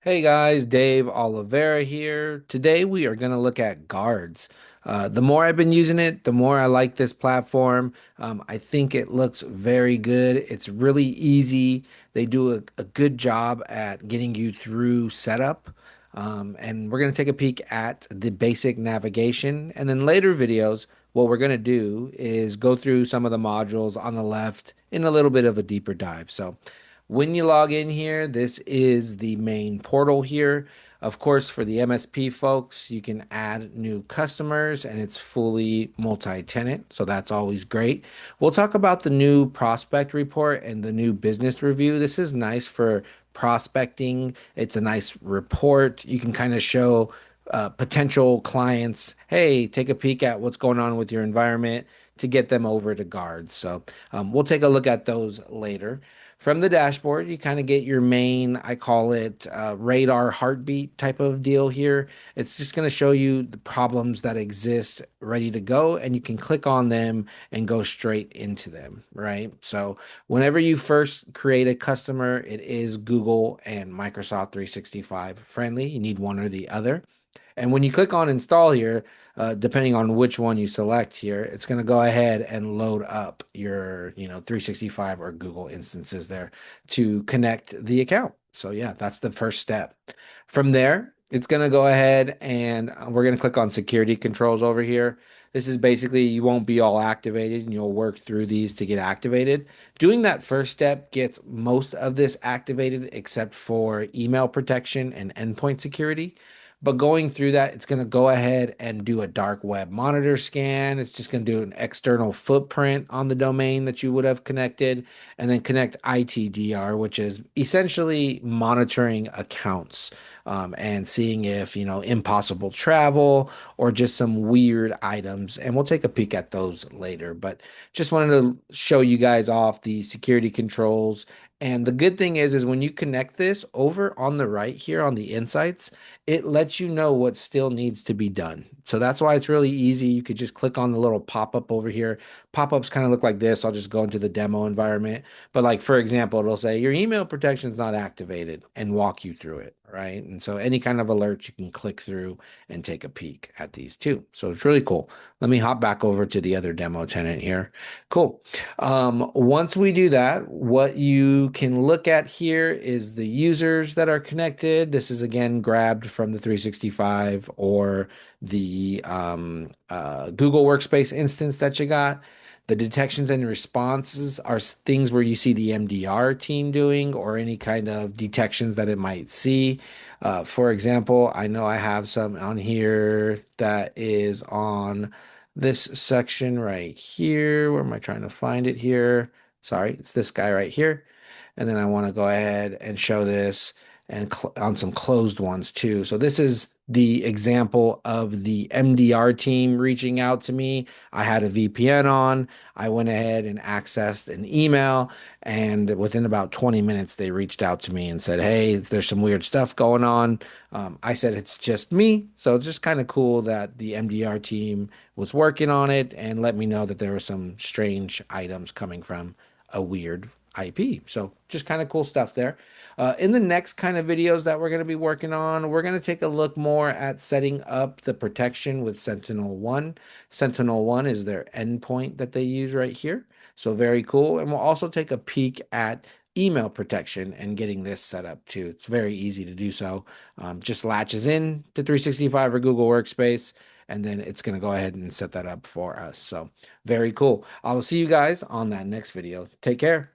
Hey guys, Dave Oliveira here. Today we are going to look at Guards. The more I've been using it, the more I like this platform. I think it looks very good. It's really easy. They do a good job at getting you through setup. And we're going to take a peek at the basic navigation. And then later videos, what we're going to do is go through some of the modules on the left in a little bit of a deeper dive. So when you log in here, this is the main portal here. Of course, for the MSP folks, you can add new customers and it's fully multi-tenant, so that's always great. We'll talk about the new prospect report and the new business review. This is nice for prospecting. It's a nice report. You can kind of show potential clients, hey, take a peek at what's going on with your environment to get them over to Guards. So we'll take a look at those later. From the dashboard, you kind of get your main, I call it radar heartbeat type of deal here. It's just going to show you the problems that exist ready to go, and you can click on them and go straight into them, right? So whenever you first create a customer, it is Google and Microsoft 365 friendly. You need one or the other. And when you click on install here, depending on which one you select here, it's going to go ahead and load up your, 365 or Google instances there to connect the account. So yeah, that's the first step. From there, it's going to go ahead and we're going to click on security controls over here. This is basically you won't be all activated and you'll work through these to get activated. Doing that first step gets most of this activated except for email protection and endpoint security. But going through that, it's going to go ahead and do a dark web monitor scan. It's just going to do an external footprint on the domain that you would have connected, and then connect ITDR, which is essentially monitoring accounts and seeing if, impossible travel or just some weird items. And we'll take a peek at those later. But just wanted to show you guys off the security controls. And the good thing is when you connect this over on the right here on the insights, it lets you know what still needs to be done. So that's why it's really easy. You could just click on the little pop-up over here. Pop-ups kind of look like this. I'll just go into the demo environment. But like, for example, it'll say your email protection is not activated and walk you through it, right? And so any kind of alert you can click through and take a peek at these too. So it's really cool. Let me hop back over to the other demo tenant here. Cool. Once we do that, what you can look at here is the users that are connected. This is again grabbed from the 365 or the Google Workspace instance that you got. The detections and responses are things where you see the MDR team doing or any kind of detections that it might see. For example, I know I have some on here that is on this section right here. Where am I trying to find it here? Sorry, it's this guy right here. And then I want to go ahead and show this and on some closed ones too. So this is the example of the MDR team reaching out to me. I had a VPN on. I went ahead and accessed an email, and within about 20 minutes, they reached out to me and said, "Hey, there's some weird stuff going on." I said, "It's just me." So it's just kind of cool that the MDR team was working on it and let me know that there were some strange items coming from a weird IP. So just kind of cool stuff there. In the next kind of videos that we're going to be working on, we're going to take a look more at setting up the protection with Sentinel-1. Sentinel-1 is their endpoint that they use right here. So very cool. And we'll also take a peek at email protection and getting this set up too. It's very easy to do so. Just latches in to 365 or Google Workspace, and then it's going to go ahead and set that up for us. So very cool. I will see you guys on that next video. Take care.